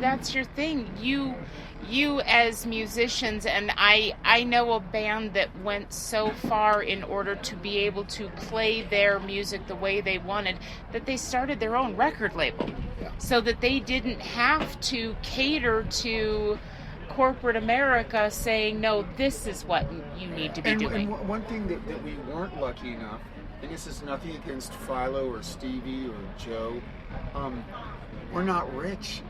that's your thing. You as musicians, and I know a band that went so far in order to be able to play their music the way they wanted that they started their own record label, so that they didn't have to cater to corporate America saying, no, this is what you need to be doing. And one thing that we weren't lucky enough, and this is nothing against Philo or Stevie or Joe, we're not rich.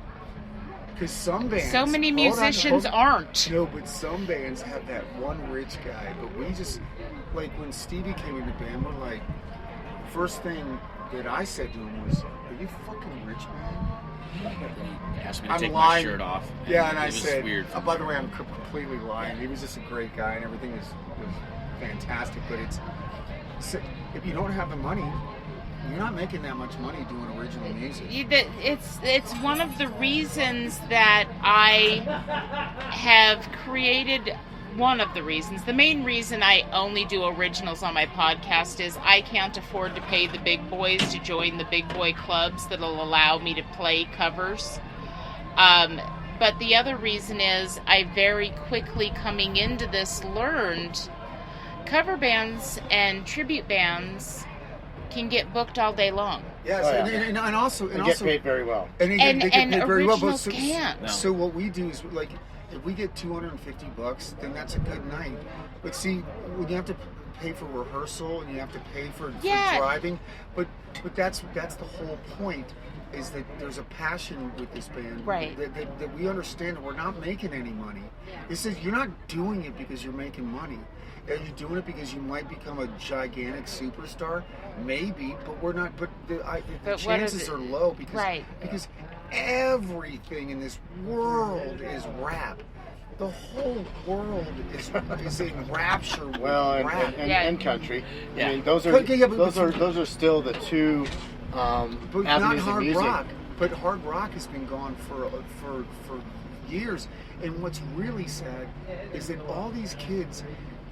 Because some bands... So many musicians aren't. No, but some bands have that one rich guy. But we just... Like, when Stevie came in the band, we're like... First thing that I said to him was, are you fucking rich, man? He asked me to take my shirt off. Yeah, and I said... Weird by the way, I'm completely lying. He was just a great guy, and everything was fantastic. But it's... If you don't have the money... You're not making that much money doing original music. It's one of the reasons that I have created, one of the reasons. The main reason I only do originals on my podcast is I can't afford to pay the big boys to join the big boy clubs that'll allow me to play covers. But the other reason is I very quickly, coming into this, learned cover bands and tribute bands can get booked all day long. Yes, and also get paid very well. And they get paid very well. Originals can't. So what we do is, like, if we get $250, then that's a good night. But see, when you have to pay for rehearsal and you have to pay for driving, but that's the whole point. Is that there's a passion with this band, right? That we understand that we're not making any money. This is, you're not doing it because you're making money. Are you doing it because you might become a gigantic superstar? Maybe, but we're not. But the chances are low because everything in this world is rap. The whole world is in rapture with rap and country. Yeah. I mean, those are still the two but not hard rock. But hard rock has been gone for years. And what's really sad is that all these kids.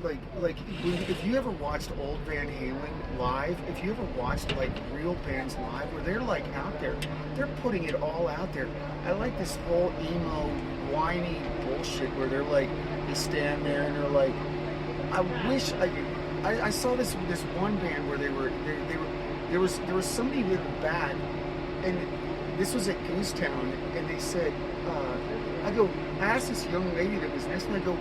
Like if you ever watched old Van Halen live, if you ever watched like real bands live where they're like out there, they're putting it all out there. I like this whole emo, whiny bullshit where they're like, they stand there and they're like, I wish I saw this one band where there was somebody with a bag, and this was at Goose Town, and they said, I asked this young lady that was next to me, I go,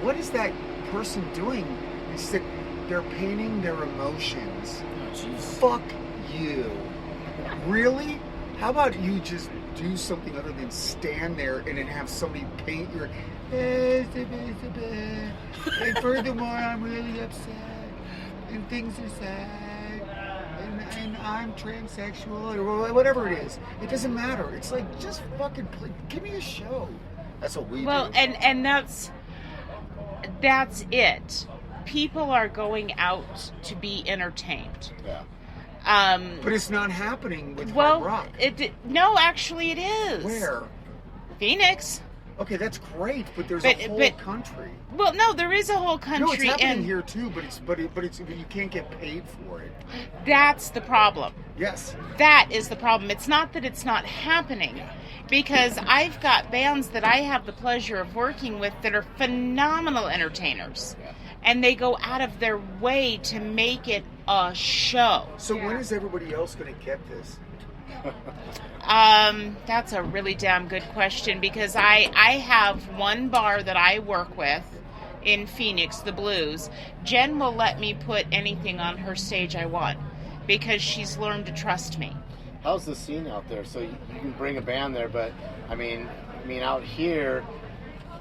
what is that person doing? He said, they're painting their emotions. Oh, fuck you. Really? How about you just do something other than stand there and then have somebody paint your... And furthermore, I'm really upset. And things are sad. And I'm transsexual or whatever it is. It doesn't matter. It's like, just fucking play. Give me a show. That's what we do. Well, and that's it. People are going out to be entertained. Yeah. But it's not happening with hard rock. No, actually it is. Where? Phoenix. Okay, that's great, but there's a whole country. Well, no, there is a whole country. No, it's happening here too, but you can't get paid for it. That's the problem. Yes. That is the problem. It's not that it's not happening. Because I've got bands that I have the pleasure of working with that are phenomenal entertainers. Yeah. And they go out of their way to make it a show. So when is everybody else going to get this? That's a really damn good question, because I have one bar that I work with in Phoenix, the Blues. Jen will let me put anything on her stage I want because she's learned to trust me. How's the scene out there? So you can bring a band there, but I mean out here,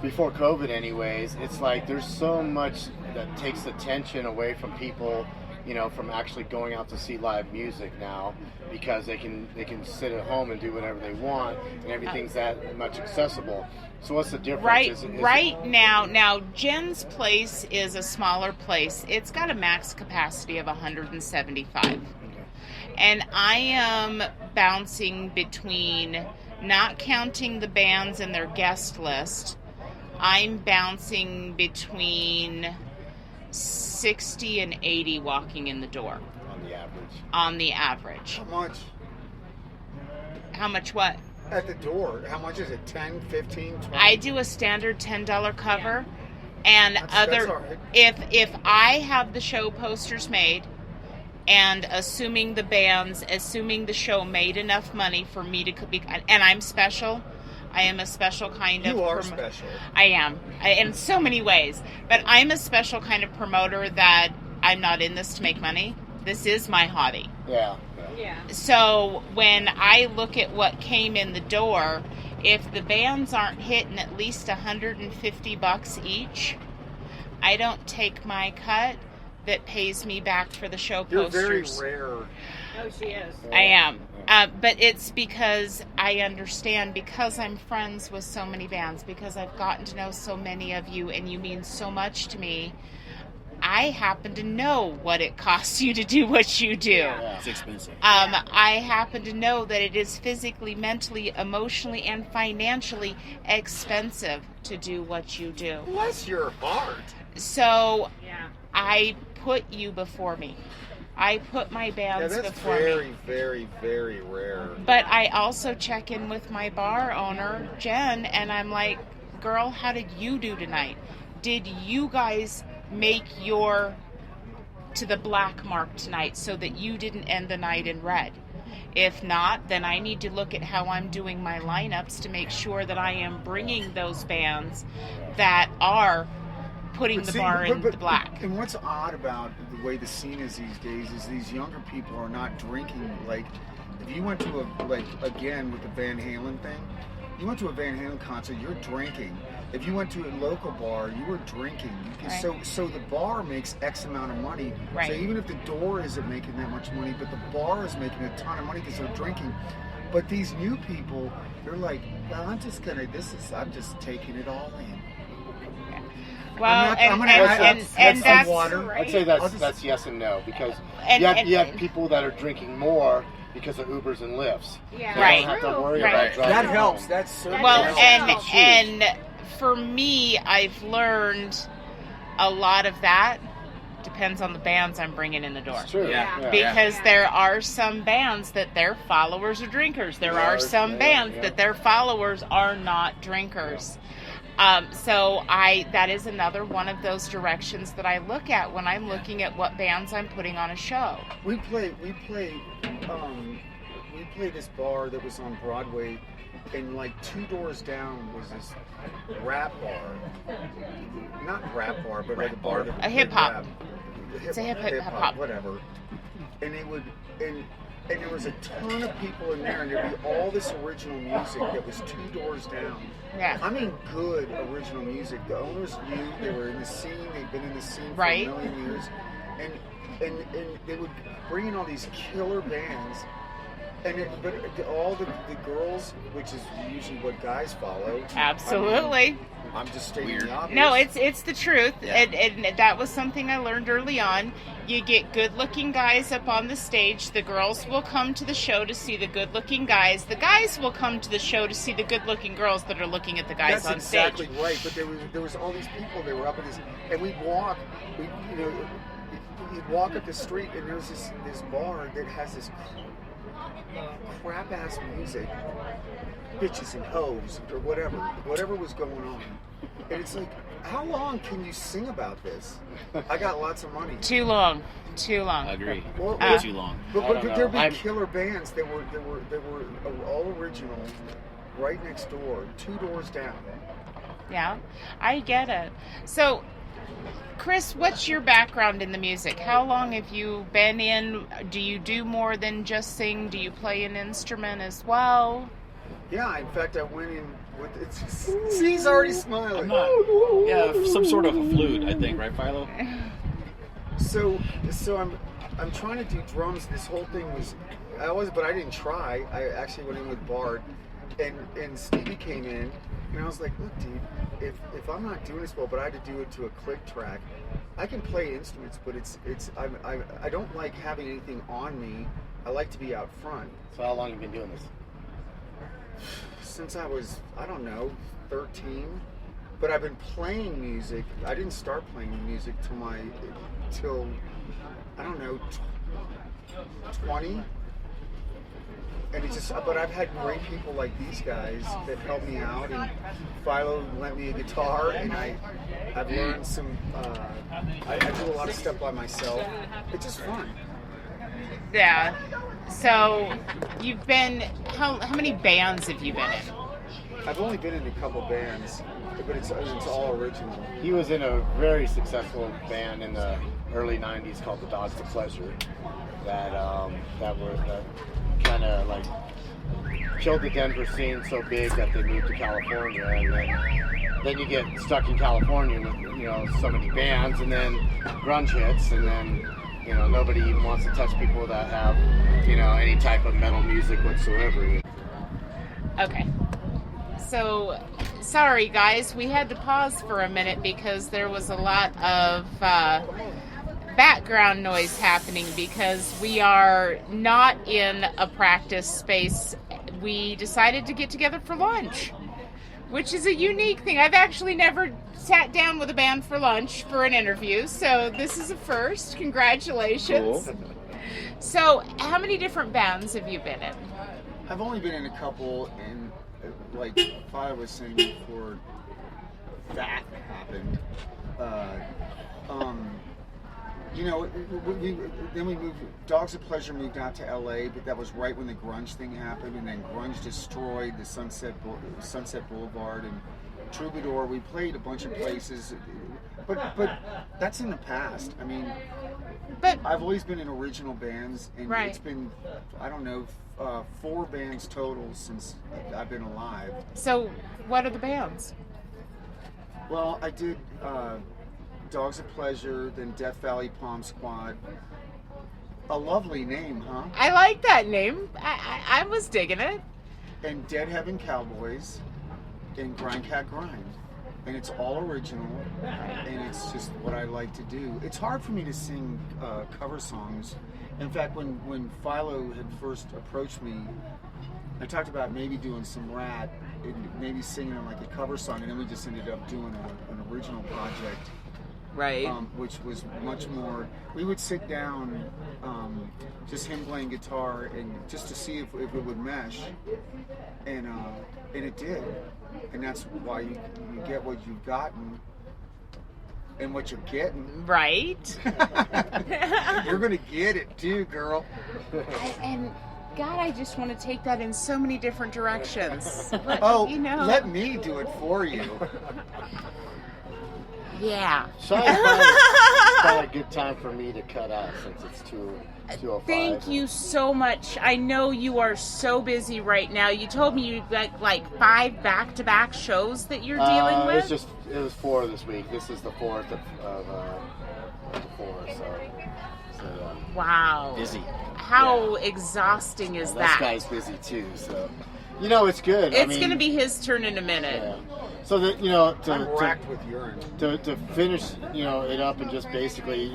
before COVID anyways, it's like there's so much that takes attention away from people, from actually going out to see live music now, because they can sit at home and do whatever they want, and everything's that much accessible. So what's the difference? Now Jen's place is a smaller place. It's got a max capacity of 175. And I am bouncing between, not counting the bands and their guest list, I'm bouncing between 60 and 80 walking in the door. On the average. On the average. How much? How much what? at the door? How much is it? 10, 15, 20? I do a standard $10 cover, and That's all right. if I have the show posters made, and assuming the show made enough money for me to be, and I'm special. I am a special kind of... You are special. I am, in so many ways. But I'm a special kind of promoter that I'm not in this to make money. This is my hobby. Yeah. So when I look at what came in the door, if the bands aren't hitting at least $150 each, I don't take my cut that pays me back for the show You're posters. very rare. Oh, she is. I am. But it's because I understand, because I'm friends with so many bands, because I've gotten to know so many of you, and you mean so much to me. I happen to know what it costs you to do what you do. Yeah. It's expensive. I happen to know that it is physically, mentally, emotionally, and financially expensive to do what you do. Bless your heart. So Yeah. I put you before me. I put my bands that's before very, me. very, very rare. But I also check in with my bar owner, Jen, and I'm like, girl, how did you do tonight? Did you guys make your to the black mark tonight so that you didn't end the night in red? If not, then I need to look at how I'm doing my lineups to make sure that I am bringing those bands that are putting the bar in the black. And what's odd about the way the scene is these days is these younger people are not drinking. Like, if you went to again with the Van Halen thing, you went to a Van Halen concert, you're drinking. If you went to a local bar, you were drinking. Right. So the bar makes X amount of money. Right. So even if the door isn't making that much money, but the bar is making a ton of money because they're drinking. But these new people, they're like, well, I'm just taking it all in. Well, and that's water. I'd say that's yes and no, because you have people that are drinking more because of Ubers and Lyfts. Yeah. They Right. don't have to worry Right. about driving That home. helps. That's certainly well, helps. and for me, I've learned a lot of that depends on the bands I'm bringing in the door. It's true. Yeah. Because there are some bands that their followers are drinkers. There are some bands that their followers are not drinkers. So that is another one of those directions that I look at when I'm looking at what bands I'm putting on a show. We play this bar that was on Broadway, and like 2 doors down was this rap bar. Not rap bar, but like a bar that A hip hop. rap. It's a hip hop. Whatever. And and there was a ton of people in there, and there'd be all this original music that was 2 doors down. Yeah. I mean, good original music. The owners knew they were in the scene. They'd been in the scene for Right. a million years, and they would bring in all these killer bands. But all the girls, which is usually what guys follow. Absolutely. I'm just stating Weird. the obvious. No, it's the truth. Yeah. And that was something I learned early on. You get good-looking guys up on the stage. The girls will come to the show to see the good-looking guys. The guys will come to the show to see the good-looking girls that are looking at the guys That's on exactly stage. right. But there was all these people. They were up at this, and we'd walk. You'd walk up the street, and there was this bar that has this crap ass music, bitches and hoes or whatever was going on. And it's like, how long can you sing about this? I got lots of money. Too long. I agree. Well, Way too long. But there'd be I'm- killer bands that were all original, right next door, 2 doors down. Yeah, I get it. So, Chris, what's your background in the music? How long have you been in? Do you do more than just sing? Do you play an instrument as well? Yeah, in fact, I went in with it. See, he's already smiling. Some sort of a flute, I think, right, Philo? So I'm trying to do drums. This whole thing but I didn't try. I actually went in with Bart, and Stevie came in, and I was like, look, dude, if I'm not doing this well, but I had to do it to a click track, I can play instruments, but I don't like having anything on me. I like to be out front. So how long have you been doing this? Since I was, I don't know, 13. But I've been playing music. I didn't start playing music till I don't know, 20. And it's just, but I've had great people like these guys that help me out, and Philo lent me a guitar, and I've learned some. I do a lot of stuff by myself. It's just fun. Yeah. So you've been how many bands have you been in? I've only been in a couple bands, but it's all original. He was in a very successful band in the early '90s called the Dogs of Pleasure. That kind of like killed the Denver scene so big that they moved to California, and then you get stuck in California with so many bands, and then grunge hits, and then nobody even wants to touch people that have any type of metal music whatsoever. Okay. So, sorry guys, we had to pause for a minute because there was a lot of background noise happening because we are not in a practice space. We decided to get together for lunch, which is a unique thing. I've actually never sat down with a band for lunch for an interview, so this is a first. Congratulations. Cool. So, how many different bands have you been in? I've only been in a couple, and like Philo was saying before that happened, then we moved. Dogs of Pleasure moved out to LA, but that was right when the grunge thing happened, and then grunge destroyed the Sunset Boulevard and Troubadour. We played a bunch of places, but that's in the past. I mean, but I've always been in original bands, and right. It's been 4 bands total since I've been alive. So, what are the bands? Well, I did Dogs of Pleasure, then Death Valley Palm Squad. A lovely name, huh? I like that name. I was digging it. And Dead Heaven Cowboys, and Grindcat Grind. And it's all original, and it's just what I like to do. It's hard for me to sing cover songs. In fact, when Philo had first approached me, I talked about maybe doing some Rat, and maybe singing like a cover song, and then we just ended up doing an original project. Right. Which was much more. We would sit down, just him playing guitar, and just to see if it would mesh, and it did, and that's why you get what you've gotten, and what you're getting. Right. You're gonna get it too, girl. And God, I just want to take that in so many different directions. But, let me do it for you. Yeah. So it's probably a good time for me to cut out since it's 2:05. Thank you so much. I know you are so busy right now. You told me you got like 5 back-to-back shows that you're dealing with. It was 4 this week. This is the 4th of 4. So wow. Busy. How exhausting is that? This guy's busy too. So it's good. It's going to be his turn in a minute. Yeah. So that I'm racked with urine. To finish it up and just basically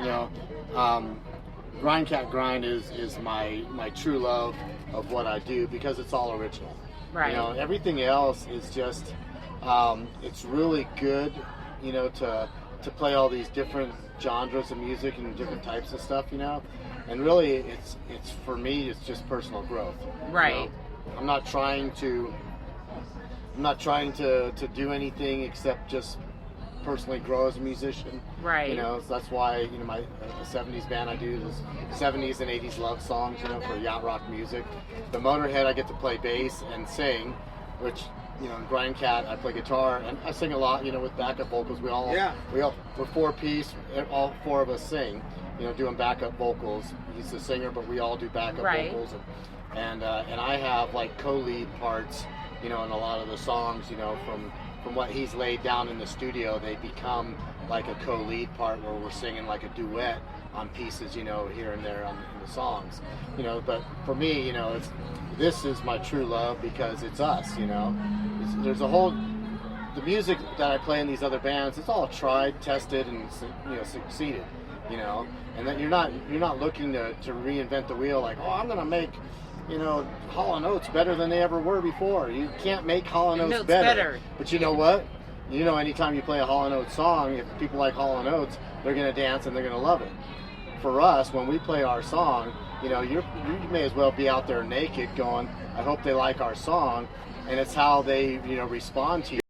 Grindcat Grind is my true love of what I do because it's all original. Right. Everything else is just it's really good to play all these different genres of music and different types of stuff and really it's for me it's just personal growth. Right. I'm not trying to do anything except just personally grow as a musician. Right. So that's why my 70s band I do is 70s and 80s love songs. For yacht rock music. The Motorhead I get to play bass and sing, which in Grindcat I play guitar and I sing a lot. With backup vocals. We're 4-piece. All 4 of us sing. Doing backup vocals. He's the singer, but we all do backup vocals. And I have like co-lead parts. In a lot of the songs, from what he's laid down in the studio, they become like a co-lead part where we're singing like a duet on pieces, here and there in the songs. But for me, this is my true love because it's us. There's a whole the music that I play in these other bands. It's all tried, tested, and succeeded. And then you're not looking to reinvent the wheel. Like, I'm gonna make Hall & Oates better than they ever were before. You can't make Hall & Oates better. But you know what? Anytime you play a Hall & Oates song, if people like Hall & Oates, they're going to dance and they're going to love it. For us, when we play our song, you may as well be out there naked going, I hope they like our song, and it's how they respond to you.